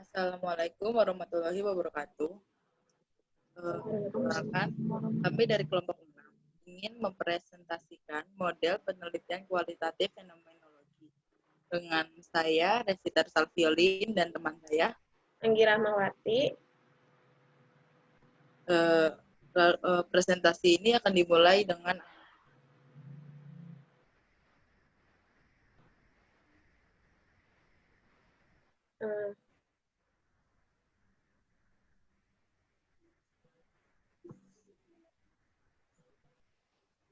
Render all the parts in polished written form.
Assalamualaikum warahmatullahi wabarakatuh. Perkenalkan, kami dari kelompok 6 ingin mempresentasikan model penelitian kualitatif fenomenologi. Dengan saya, Resita Salviolin, dan teman saya, Anggi Rahmawati. Presentasi ini akan dimulai dengan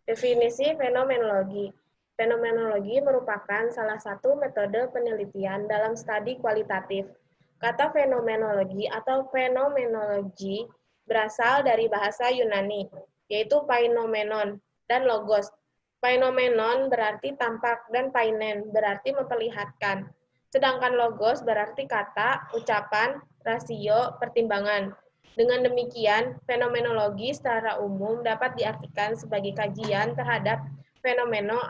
Definisi fenomenologi. Fenomenologi merupakan salah satu metode penelitian dalam studi kualitatif. Kata fenomenologi atau fenomenologi berasal dari bahasa Yunani, yaitu painomenon dan logos. Painomenon berarti tampak dan painen berarti memperlihatkan. Sedangkan logos berarti kata, ucapan, rasio, pertimbangan. Dengan demikian, fenomenologi secara umum dapat diartikan sebagai kajian terhadap fenomena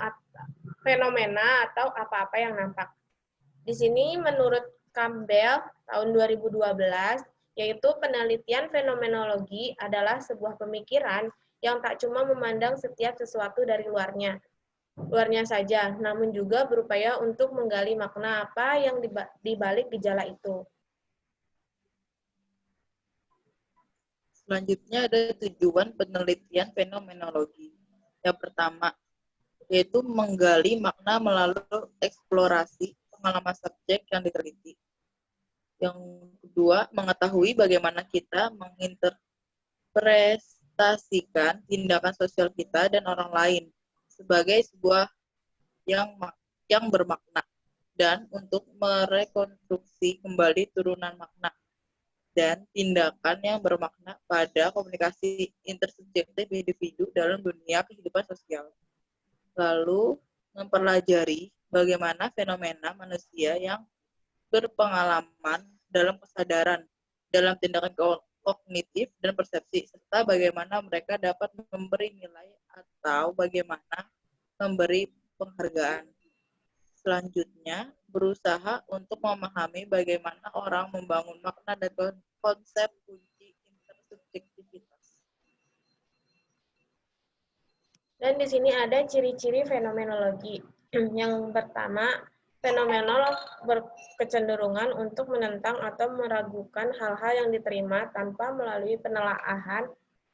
atau apa-apa yang nampak. Di sini menurut Campbell tahun 2012, yaitu penelitian fenomenologi adalah sebuah pemikiran yang tak cuma memandang setiap sesuatu dari luarnya saja, namun juga berupaya untuk menggali makna apa yang dibalik gejala itu. selanjutnya ada tujuan penelitian fenomenologi. Yang pertama, yaitu menggali makna melalui eksplorasi pengalaman subjek yang diteliti. Yang kedua, mengetahui bagaimana kita menginterpretasikan tindakan sosial kita dan orang lain sebagai sebuah yang bermakna, dan untuk merekonstruksi kembali turunan makna dan tindakan yang bermakna pada komunikasi intersubjektif individu dalam dunia kehidupan sosial. Lalu mempelajari bagaimana fenomena manusia yang berpengalaman dalam kesadaran, dalam tindakan kognitif dan persepsi, serta bagaimana mereka dapat memberi nilai atau bagaimana memberi penghargaan. Selanjutnya, berusaha untuk memahami bagaimana orang membangun makna dan konsep kunci intersubjektivitas. Dan di sini ada ciri-ciri fenomenologi. Yang pertama, fenomenolog berkecenderungan untuk menentang atau meragukan hal-hal yang diterima tanpa melalui penelaahan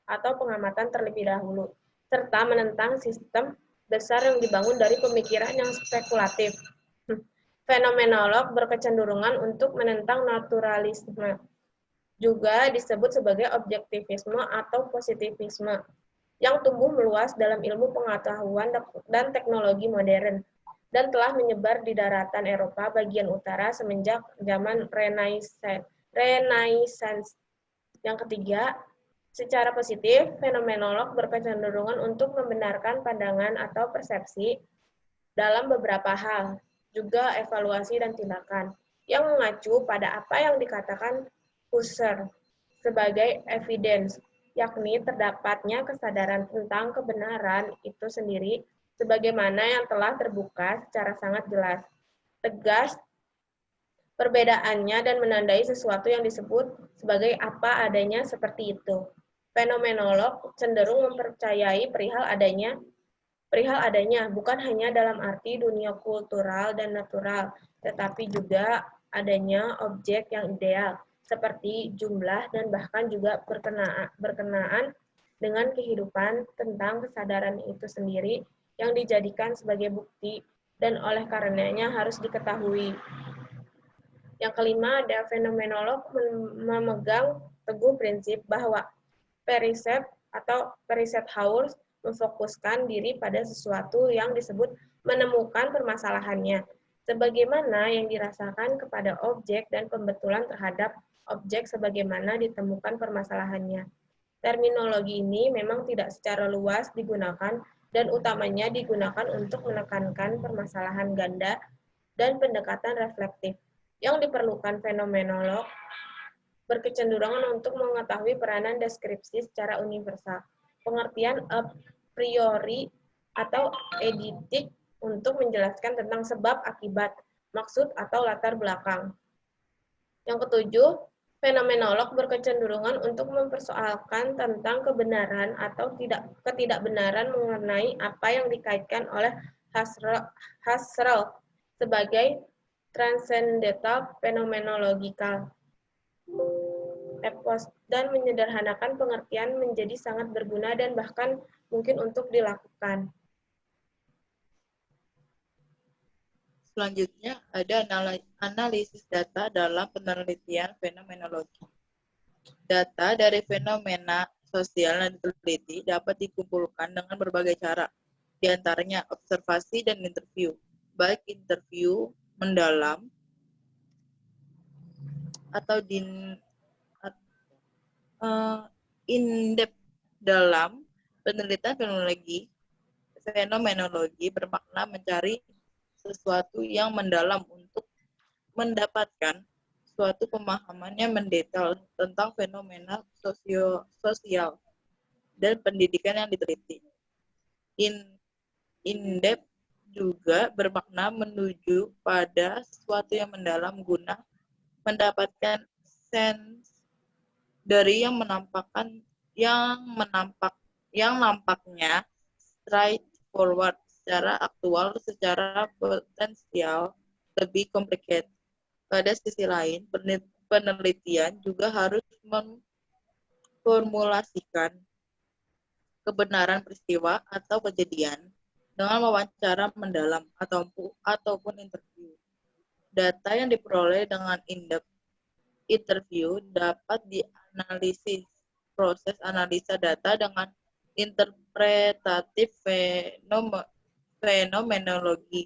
atau pengamatan terlebih dahulu, serta menentang sistem besar yang dibangun dari pemikiran yang spekulatif. Fenomenolog berkecenderungan untuk menentang naturalisme, juga disebut sebagai objektivisme atau positivisme, yang tumbuh meluas dalam ilmu pengetahuan dan teknologi modern, dan telah menyebar di daratan Eropa bagian utara semenjak zaman Renaissance. Yang ketiga, secara positif, fenomenolog berkecenderungan untuk membenarkan pandangan atau persepsi dalam beberapa hal, juga evaluasi dan tindakan, yang mengacu pada apa yang dikatakan Husserl sebagai evidence, yakni terdapatnya kesadaran tentang kebenaran itu sendiri sebagaimana yang telah terbuka secara sangat jelas, tegas perbedaannya dan menandai sesuatu yang disebut sebagai apa adanya seperti itu. Fenomenolog cenderung mempercayai perihal adanya bukan hanya dalam arti dunia kultural dan natural, tetapi juga adanya objek yang ideal, seperti jumlah dan bahkan juga berkenaan dengan kehidupan tentang kesadaran itu sendiri yang dijadikan sebagai bukti dan oleh karenanya harus diketahui. Yang kelima, ada fenomenolog memegang teguh prinsip bahwa periset atau periset House memfokuskan diri pada sesuatu yang disebut menemukan permasalahannya, sebagaimana yang dirasakan kepada objek dan pembetulan terhadap objek sebagaimana ditemukan permasalahannya. Terminologi ini memang tidak secara luas digunakan dan utamanya digunakan untuk menekankan permasalahan ganda dan pendekatan reflektif. Yang diperlukan fenomenolog berkecenderungan untuk mengetahui peranan deskripsi secara universal, pengertian a priori atau eidetik untuk menjelaskan tentang sebab akibat, maksud atau latar belakang. Yang ketujuh, fenomenolog berkecenderungan untuk mempersoalkan tentang kebenaran atau ketidakbenaran mengenai apa yang dikaitkan oleh Husserl sebagai transcendental phenomenological epos dan menyederhanakan pengertian menjadi sangat berguna dan bahkan mungkin untuk dilakukan. Selanjutnya ada analisis data dalam penelitian fenomenologi. Data dari fenomena sosial yang diteliti dapat dikumpulkan dengan berbagai cara, di antaranya observasi dan interview, baik interview mendalam atau in-depth. Dalam penelitian fenomenologi bermakna mencari sesuatu yang mendalam untuk mendapatkan suatu pemahaman yang mendetail tentang fenomena sosial dan pendidikan yang diteliti. In-depth juga bermakna menuju pada sesuatu yang mendalam guna mendapatkan sense dari yang nampaknya straightforward, secara aktual, secara potensial lebih complicated. Pada sisi lain, penelitian juga harus memformulasikan kebenaran peristiwa atau kejadian dengan wawancara mendalam ataupun interview. Data yang diperoleh dengan in-depth interview dapat dianalisis. Proses analisa data dengan interpretatif fenomenologi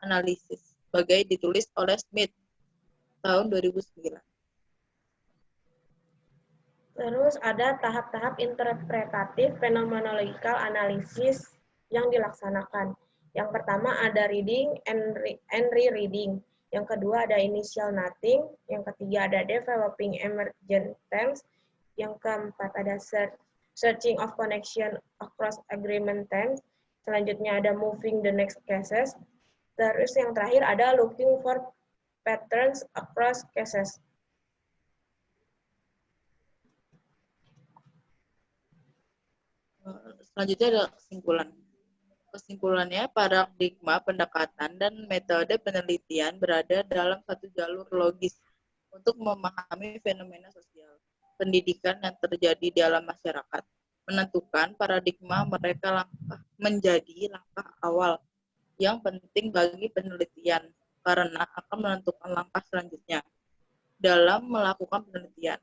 analisis sebagai ditulis oleh Smith tahun 2009. Terus ada tahap-tahap interpretatif phenomenological analysis yang dilaksanakan. Yang pertama ada reading and re-reading. Yang kedua ada initial noting. Yang ketiga ada developing emergent themes. Yang keempat ada searching of connection across agreement themes. Selanjutnya ada moving the next cases. Terus yang terakhir ada looking for patterns across cases. Selanjutnya ada kesimpulan. Kesimpulannya, paradigma pendekatan dan metode penelitian berada dalam satu jalur logis untuk memahami fenomena sosial, pendidikan yang terjadi di dalam masyarakat. Menentukan paradigma mereka menjadi langkah awal yang penting bagi penelitian karena akan menentukan langkah selanjutnya dalam melakukan penelitian.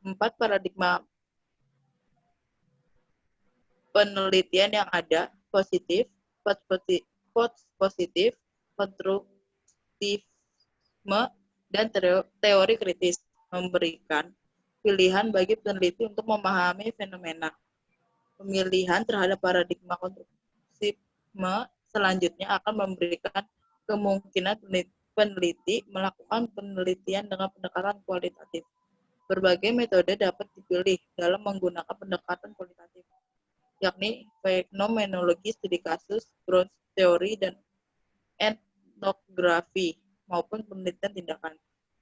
4 paradigma penelitian yang ada: positif, positif, konstruktivisme, dan teori kritis, memberikan pilihan bagi peneliti untuk memahami fenomena. Pemilihan terhadap paradigma konstruktivisme selanjutnya akan memberikan kemungkinan peneliti melakukan penelitian dengan pendekatan kualitatif. Berbagai metode dapat dipilih dalam menggunakan pendekatan kualitatif, yakni fenomenologi, studi kasus, growth theory, dan etnografi, maupun penelitian tindakan.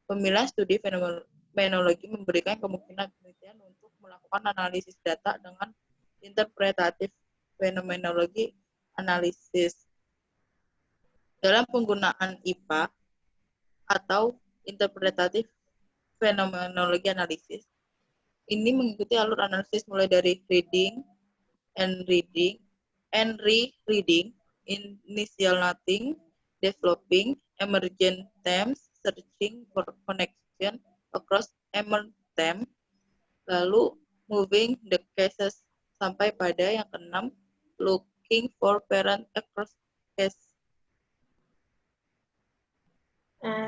Pemilihan studi fenomenologi memberikan kemungkinan penelitian untuk melakukan analisis data dengan interpretatif fenomenologi analisis. Dalam penggunaan IPA atau interpretatif fenomenologi analisis, ini mengikuti alur analisis mulai dari reading and re-reading, initial noting, developing emergent themes, searching for connection across emergent themes, lalu moving the cases, sampai pada yang keenam, looking for parent across cases.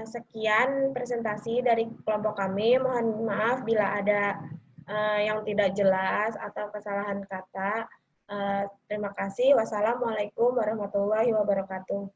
Sekian presentasi dari kelompok kami. Mohon maaf bila ada yang tidak jelas atau kesalahan kata. Terima kasih. Wassalamualaikum warahmatullahi wabarakatuh.